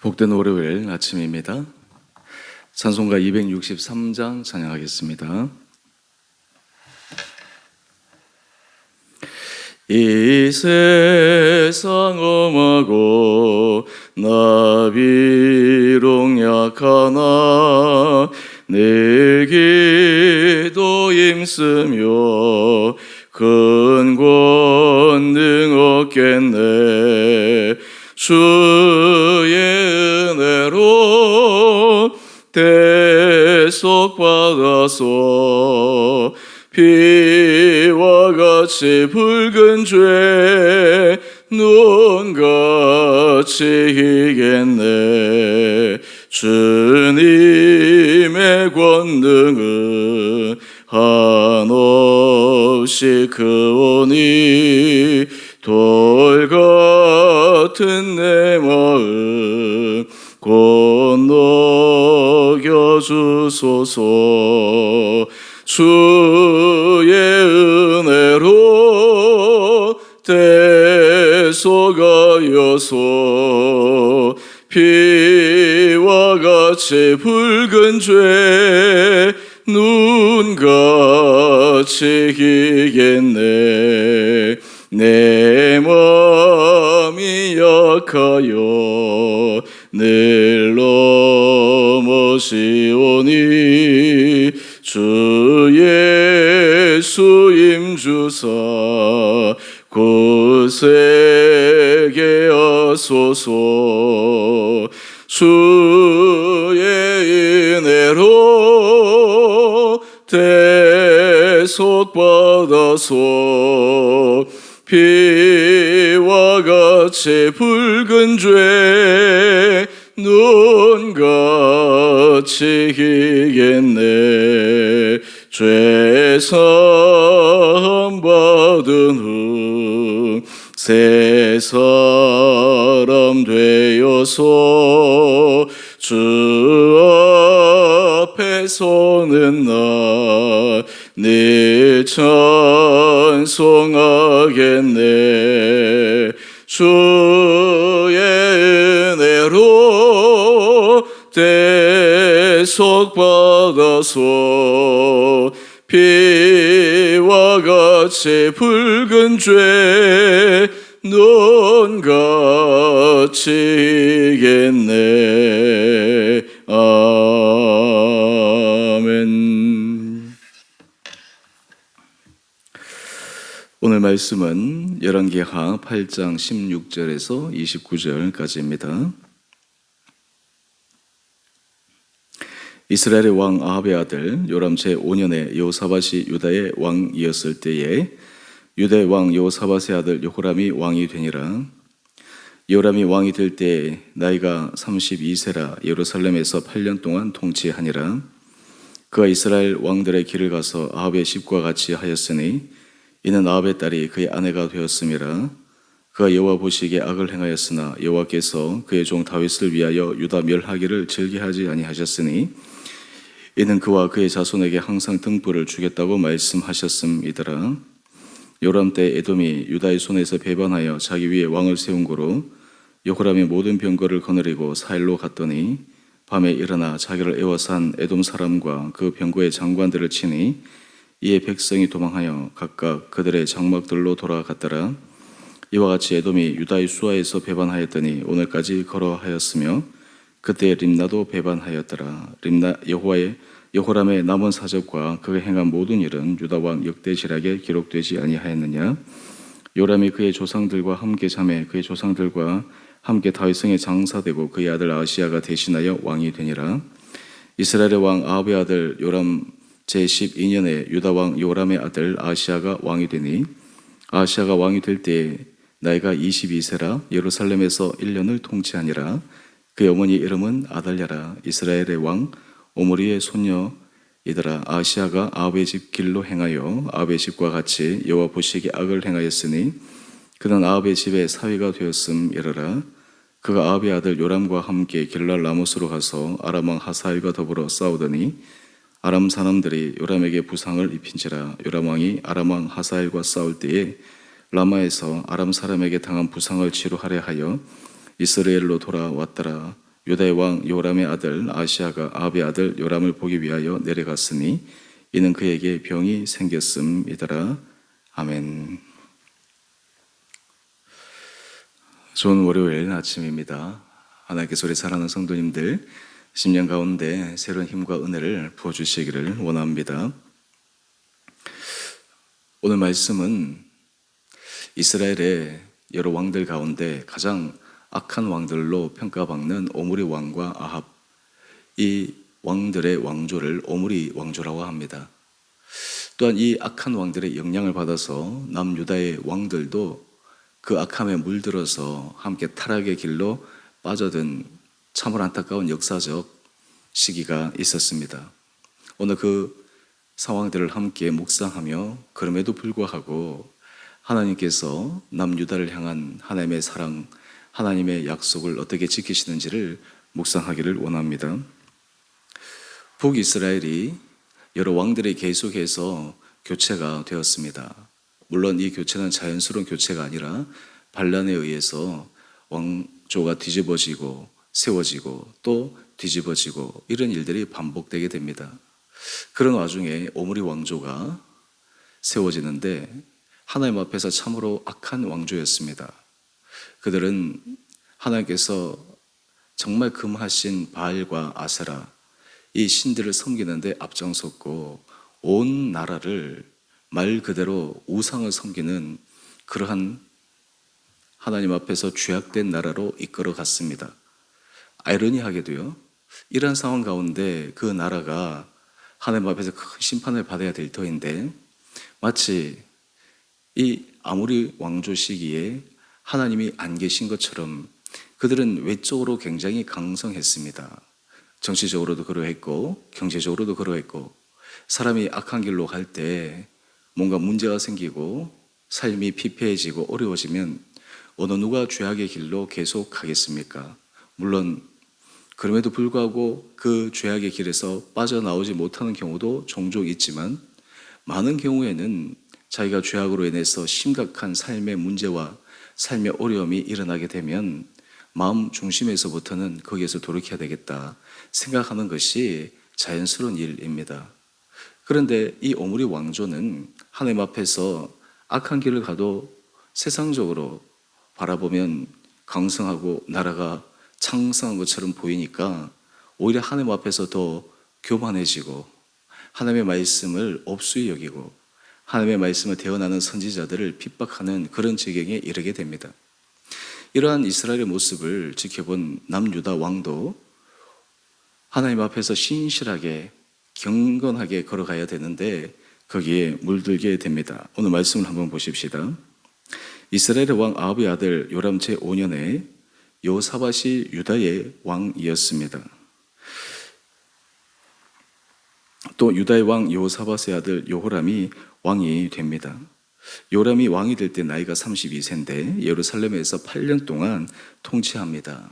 복된 월요일 아침입니다. 찬송가 263장 찬양하겠습니다. 이 세상 험하고 나 비록 약하나 내 기도 힘쓰며 큰 권능 얻겠네. 주의 은혜로 대속받아서 피와 같이 붉은 죄 눈같이 이겠네. 주님의 권능은 한없이 크오니 돌 같은 내 마음 건너겨 주소서. 주의 은혜로 대속하여서 피와 같이 붉은 죄 눈같이 이겠네. 내 마음이 약하여 늘 넘어지오니 주 예수 임주사 굳세게 하소서. 주의 은혜로 대속받아서 피와 같이 붉은 죄 눈같이 이겠네. 죄 사함 받은 후 새 사람 되어서 주 앞에 서는 나 네 찬송하겠네. 주의 은혜로 대속받아서 피와 같이 붉은 죄 눈같이 이겠네. 아멘. 오늘 말씀은 열왕기하 8장 16절에서 29절까지입니다. 이스라엘의 왕 아합의 아들 요람 제5년에 여호사밧이 유다의 왕이었을 때에 유다의 왕 여호사밧의 아들 여호람이 왕이 되니라. 여호람이 왕이 될 때 나이가 32세라 예루살렘에서 8년 동안 통치하니라. 그가 이스라엘 왕들의 길을 가서 아합의 집과 같이 하였으니 이는 아합의 딸이 그의 아내가 되었음이라. 그가 여호와 보시기에 악을 행하였으나 여호와께서 그의 종 다윗을 위하여 유다 멸하기를 즐겨하지 아니하셨으니 이는 그와 그의 자손에게 항상 등불을 주겠다고 말씀하셨음이더라. 요람 때 에돔이 유다의 손에서 배반하여 자기 위에 왕을 세운 고로 여호람이 모든 병거를 거느리고 사일로 갔더니 밤에 일어나 자기를 애워싼 에돔 사람과 그 병거의 장관들을 치니 이에 백성이 도망하여 각각 그들의 장막들로 돌아갔더라. 이와 같이 에돔이 유다의 수하에서 배반하였더니 오늘까지 걸어하였으며 그때 림나도 배반하였더라. 림나 여호람의 남은 사적과 그가 행한 모든 일은 유다 왕 역대지략에 기록되지 아니하였느냐. 요람이 그의 조상들과 함께 잠에 그의 조상들과 함께 다윗성에 장사되고 그의 아들 아하시야가 대신하여 왕이 되니라. 이스라엘의 왕 아합의 아들 요람 제12년에 유다 왕 요람의 아들 아하시야가 왕이 되니 아하시야가 왕이 될 때에 나이가 22세라 예루살렘에서 1년을 통치하니라. 그의 어머니 이름은 아달랴라. 이스라엘의 왕 오므리의 손녀이더라. 아하시야가 아합의 집 길로 행하여 아합의 집과 같이 여호와 보시기에 악을 행하였으니 그는 아합의 집의 사위가 되었음이러라. 그가 아합의 아들 요람과 함께 길랄 라못으로 가서 아람 왕 하사엘과 더불어 싸우더니 아람 사람들이 요람에게 부상을 입힌지라. 요람 왕이 아람 왕 하사엘과 싸울 때에 라마에서 아람 사람에게 당한 부상을 치료하려 하여 이스라엘로 돌아왔더라. 유다의 왕 요람의 아들 아시아가 아합의 아들 요람을 보기 위하여 내려갔으니 이는 그에게 병이 생겼음이더라. 아멘. 좋은 월요일 아침입니다. 하나님께서 우리 사랑하는 성도님들 10년 가운데 새로운 힘과 은혜를 부어주시기를 원합니다. 오늘 말씀은 이스라엘의 여러 왕들 가운데 가장 악한 왕들로 평가받는 오므리 왕과 아합, 이 왕들의 왕조를 오므리 왕조라고 합니다. 또한 이 악한 왕들의 영향을 받아서 남유다의 왕들도 그 악함에 물들어서 함께 타락의 길로 빠져든 참으로 안타까운 역사적 시기가 있었습니다. 오늘 그 상황들을 함께 묵상하며 그럼에도 불구하고 하나님께서 남유다를 향한 하나님의 사랑, 하나님의 약속을 어떻게 지키시는지를 묵상하기를 원합니다. 북이스라엘이 여러 왕들이 계속해서 교체가 되었습니다. 물론 이 교체는 자연스러운 교체가 아니라 반란에 의해서 왕조가 뒤집어지고 세워지고 또 뒤집어지고 이런 일들이 반복되게 됩니다. 그런 와중에 오므리 왕조가 세워지는데 하나님 앞에서 참으로 악한 왕조였습니다. 그들은 하나님께서 정말 금하신 바알과 아세라 이 신들을 섬기는데 앞장섰고 온 나라를 말 그대로 우상을 섬기는 그러한 하나님 앞에서 죄악된 나라로 이끌어 갔습니다. 아이러니하게도요, 이러한 상황 가운데 그 나라가 하나님 앞에서 큰 심판을 받아야 될 터인데 마치 이 아모리 왕조 시기에 하나님이 안 계신 것처럼 그들은 외적으로 굉장히 강성했습니다. 정치적으로도 그러했고 경제적으로도 그러했고 사람이 악한 길로 갈 때 뭔가 문제가 생기고 삶이 피폐해지고 어려워지면 어느 누가 죄악의 길로 계속 가겠습니까? 물론 그럼에도 불구하고 그 죄악의 길에서 빠져나오지 못하는 경우도 종종 있지만 많은 경우에는 자기가 죄악으로 인해서 심각한 삶의 문제와 삶의 어려움이 일어나게 되면 마음 중심에서부터는 거기에서 돌이켜야 되겠다 생각하는 것이 자연스러운 일입니다. 그런데 이 오므리 왕조는 하나님 앞에서 악한 길을 가도 세상적으로 바라보면 강성하고 나라가 창성한 것처럼 보이니까 오히려 하나님 앞에서 더 교만해지고 하나님의 말씀을 업수히 여기고 하나님의 말씀을 대언하는 선지자들을 핍박하는 그런 지경에 이르게 됩니다. 이러한 이스라엘의 모습을 지켜본 남유다 왕도 하나님 앞에서 신실하게 경건하게 걸어가야 되는데 거기에 물들게 됩니다. 오늘 말씀을 한번 보십시다. 이스라엘의 왕 아합의 아들 요람 제5년에 여호사밧이 유다의 왕이었습니다. 또 유다의 왕 여호사밧의 아들 여호람이 왕이 됩니다. 요람이 왕이 될 때 나이가 32세인데 예루살렘에서 8년 동안 통치합니다.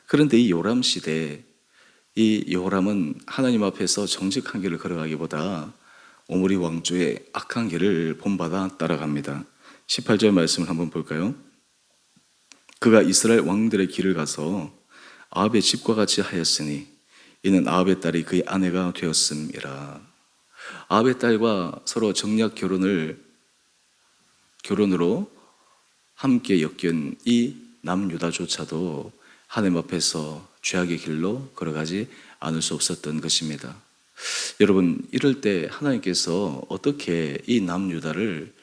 그런데 이 요람 시대 이 여호람은 하나님 앞에서 정직한 길을 걸어가기보다 오므리 왕조의 악한 길을 본받아 따라갑니다. 18절 말씀을 한번 볼까요? 그가 이스라엘 왕들의 길을 가서 아합의 집과 같이 하였으니 이는 아합의 딸이 그의 아내가 되었음이라. 아합의 딸과 서로 정략 결혼으로 함께 엮인 이 남유다조차도 하나님 앞에서 죄악의 길로 걸어가지 않을 수 없었던 것입니다. 여러분, 이럴 때 하나님께서 어떻게 이 남유다를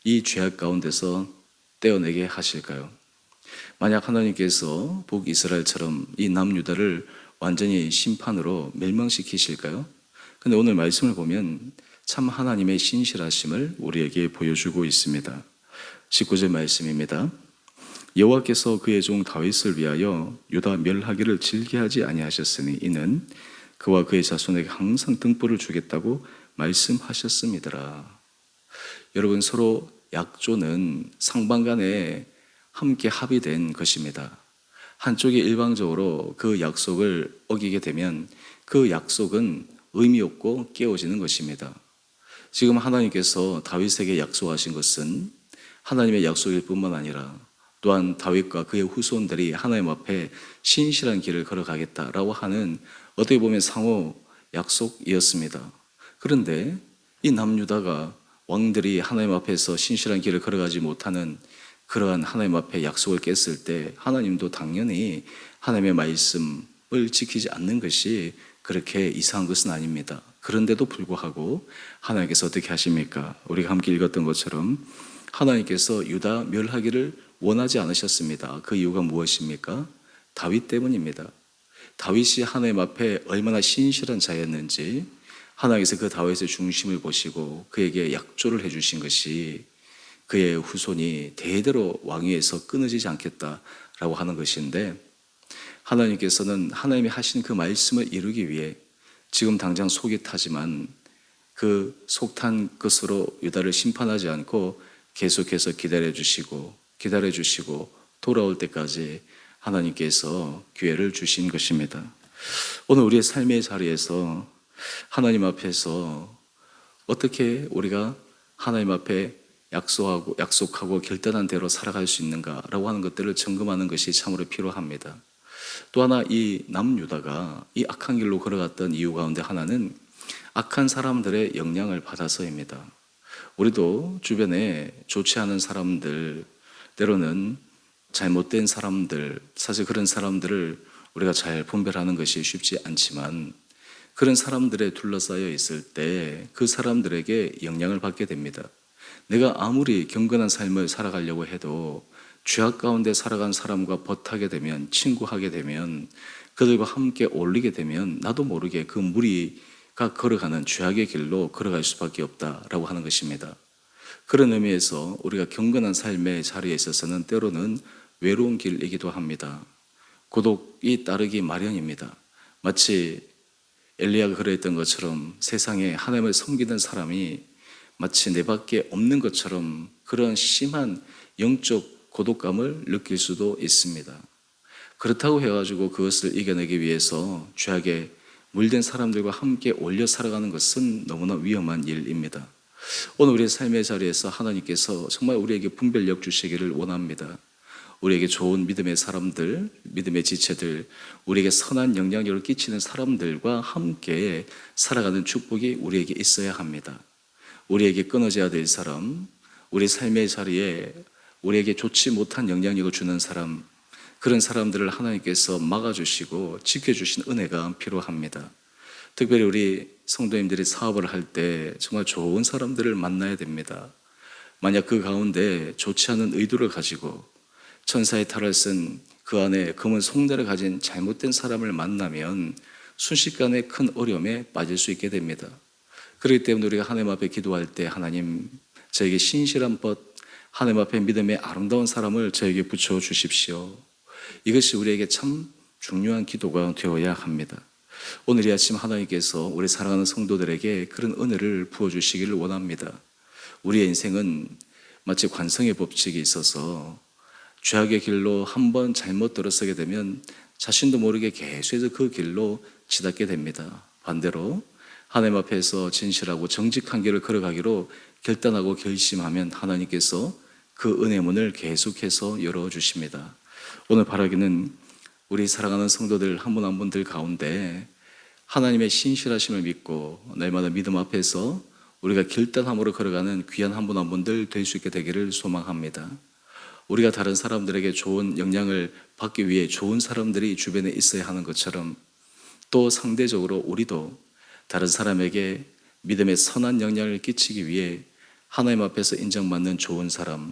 이 죄악 가운데서 떼어내게 하실까요? 만약 하나님께서 북이스라엘처럼 이 남유다를 완전히 심판으로 멸망시키실까요? 근데 오늘 말씀을 보면 참 하나님의 신실하심을 우리에게 보여주고 있습니다. 19절 말씀입니다. 여호와께서 그의 종 다윗을 위하여 유다 멸하기를 즐겨하지 아니하셨으니 이는 그와 그의 자손에게 항상 등불을 주겠다고 말씀하셨음이더라. 여러분, 서로 약조는 상반간에 함께 합의된 것입니다. 한쪽이 일방적으로 그 약속을 어기게 되면 그 약속은 의미 없고 깨어지는 것입니다. 지금 하나님께서 다윗에게 약속하신 것은 하나님의 약속일 뿐만 아니라 또 또한 다윗과 그의 후손들이 하나님 앞에 신실한 길을 걸어가겠다라고 하는 어떻게 보면 상호 약속이었습니다. 그런데 이 남유다가 왕들이 하나님 앞에서 신실한 길을 걸어가지 못하는 그러한 하나님 앞에 약속을 깼을 때 하나님도 당연히 하나님의 말씀을 지키지 않는 것이 그렇게 이상한 것은 아닙니다. 그런데도 불구하고 하나님께서 어떻게 하십니까? 우리가 함께 읽었던 것처럼 하나님께서 유다 멸하기를 원하지 않으셨습니다. 그 이유가 무엇입니까? 다윗 때문입니다. 다윗이 하나님 앞에 얼마나 신실한 자였는지 하나님께서 그 다윗의 중심을 보시고 그에게 약조를 해주신 것이 그의 후손이 대대로 왕위에서 끊어지지 않겠다라고 하는 것인데, 하나님께서는 하나님이 하신 그 말씀을 이루기 위해 지금 당장 속이 타지만 그 속탄 것으로 유다를 심판하지 않고 계속해서 기다려주시고 돌아올 때까지 하나님께서 기회를 주신 것입니다. 오늘 우리의 삶의 자리에서 하나님 앞에서 어떻게 우리가 하나님 앞에 약속하고 결단한 대로 살아갈 수 있는가라고 하는 것들을 점검하는 것이 참으로 필요합니다. 또 하나, 이 남유다가 이 악한 길로 걸어갔던 이유 가운데 하나는 악한 사람들의 영향을 받아서입니다. 우리도 주변에 좋지 않은 사람들, 때로는 잘못된 사람들, 사실 그런 사람들을 우리가 잘 분별하는 것이 쉽지 않지만 그런 사람들에 둘러싸여 있을 때 그 사람들에게 영향을 받게 됩니다. 내가 아무리 경건한 삶을 살아가려고 해도 죄악 가운데 살아간 사람과 벗하게 되면, 친구하게 되면, 그들과 함께 어울리게 되면 나도 모르게 그 무리가 걸어가는 죄악의 길로 걸어갈 수밖에 없다라고 하는 것입니다. 그런 의미에서 우리가 경건한 삶의 자리에 있어서는 때로는 외로운 길이기도 합니다. 고독이 따르기 마련입니다. 마치 엘리야가 그랬던 것처럼 세상에 하나님을 섬기는 사람이 마치 내 밖에 없는 것처럼 그런 심한 영적 고독감을 느낄 수도 있습니다. 그렇다고 해가지고 그것을 이겨내기 위해서 죄악에 물든 사람들과 함께 어울려 살아가는 것은 너무나 위험한 일입니다. 오늘 우리의 삶의 자리에서 하나님께서 정말 우리에게 분별력 주시기를 원합니다. 우리에게 좋은 믿음의 사람들, 믿음의 지체들, 우리에게 선한 영향력을 끼치는 사람들과 함께 살아가는 축복이 우리에게 있어야 합니다. 우리에게 끊어져야 될 사람, 우리 삶의 자리에 우리에게 좋지 못한 영향력을 주는 사람, 그런 사람들을 하나님께서 막아주시고 지켜주신 은혜가 필요합니다. 특별히 우리 성도님들이 사업을 할 때 정말 좋은 사람들을 만나야 됩니다. 만약 그 가운데 좋지 않은 의도를 가지고 천사의 탈을 쓴 그 안에 검은 속내를 가진 잘못된 사람을 만나면 순식간에 큰 어려움에 빠질 수 있게 됩니다. 그렇기 때문에 우리가 하나님 앞에 기도할 때 하나님, 저에게 신실한 벗, 하나님 앞에 믿음의 아름다운 사람을 저에게 붙여주십시오. 이것이 우리에게 참 중요한 기도가 되어야 합니다. 오늘 이 아침 하나님께서 우리 사랑하는 성도들에게 그런 은혜를 부어주시기를 원합니다. 우리의 인생은 마치 관성의 법칙이 있어서 죄악의 길로 한번 잘못 들어서게 되면 자신도 모르게 계속해서 그 길로 치닫게 됩니다. 반대로 하나님 앞에서 진실하고 정직한 길을 걸어가기로 결단하고 결심하면 하나님께서 그 은혜 문을 계속해서 열어주십니다. 오늘 바라기는 우리 사랑하는 성도들 한 분 한 분들 가운데 하나님의 신실하심을 믿고 날마다 믿음 앞에서 우리가 결단함으로 걸어가는 귀한 한 분 한 분들 될 수 있게 되기를 소망합니다. 우리가 다른 사람들에게 좋은 영향을 받기 위해 좋은 사람들이 주변에 있어야 하는 것처럼 또 상대적으로 우리도 다른 사람에게 믿음의 선한 영향을 끼치기 위해 하나님 앞에서 인정받는 좋은 사람,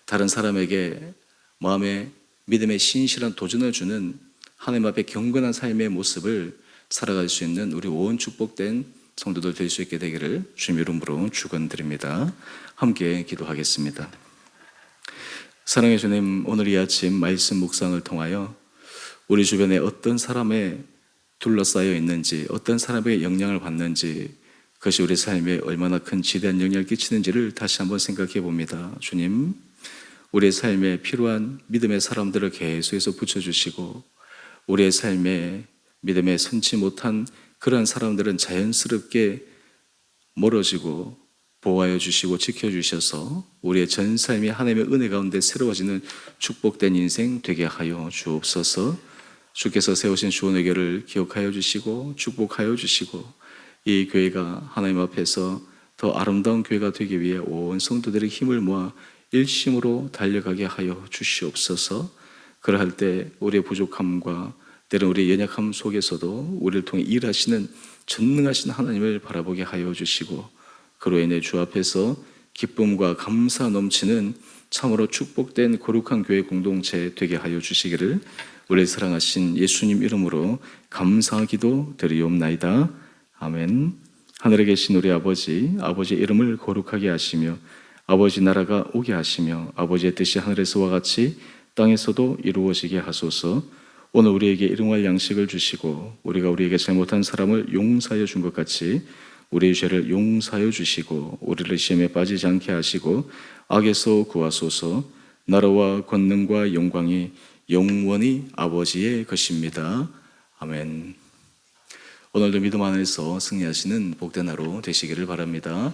다른 사람에게 마음의 믿음의 신실한 도전을 주는 하나님 앞에 경건한 삶의 모습을 살아갈 수 있는 우리 온 축복된 성도들 될 수 있게 되기를 주님 이름으로 축원드립니다. 함께 기도하겠습니다. 사랑의 주님, 오늘 이 아침 말씀 묵상을 통하여 우리 주변에 어떤 사람에 둘러싸여 있는지, 어떤 사람에게 영향을 받는지, 그것이 우리 삶에 얼마나 큰 지대한 영향을 끼치는지를 다시 한번 생각해 봅니다. 주님, 우리의 삶에 필요한 믿음의 사람들을 계속해서 붙여주시고 우리의 삶에 믿음에 선지 못한 그러한 사람들은 자연스럽게 멀어지고 보호하여 주시고 지켜주셔서 우리의 전 삶이 하나님의 은혜 가운데 새로워지는 축복된 인생 되게 하여 주옵소서. 주께서 세우신 주원의 교회를 기억하여 주시고 축복하여 주시고 이 교회가 하나님 앞에서 더 아름다운 교회가 되기 위해 온 성도들의 힘을 모아 일심으로 달려가게 하여 주시옵소서. 그러할 때 우리의 부족함과 때론 우리의 연약함 속에서도 우리를 통해 일하시는 전능하신 하나님을 바라보게 하여 주시고 그로 인해 주 앞에서 기쁨과 감사 넘치는 참으로 축복된 거룩한 교회 공동체 되게 하여 주시기를 우리 사랑하신 예수님 이름으로 감사기도 드리옵나이다. 아멘. 하늘에 계신 우리 아버지, 아버지의 이름을 거룩하게 하시며 아버지 나라가 오게 하시며 아버지의 뜻이 하늘에서와 같이 땅에서도 이루어지게 하소서. 오늘 우리에게 일용할 양식을 주시고 우리가 우리에게 잘못한 사람을 용서하여 준 것 같이 우리의 죄를 용서하여 주시고 우리를 시험에 빠지지 않게 하시고 악에서 구하소서. 나라와 권능과 영광이 영원히 아버지의 것입니다. 아멘. 오늘도 믿음 안에서 승리하시는 복된 하루 되시기를 바랍니다.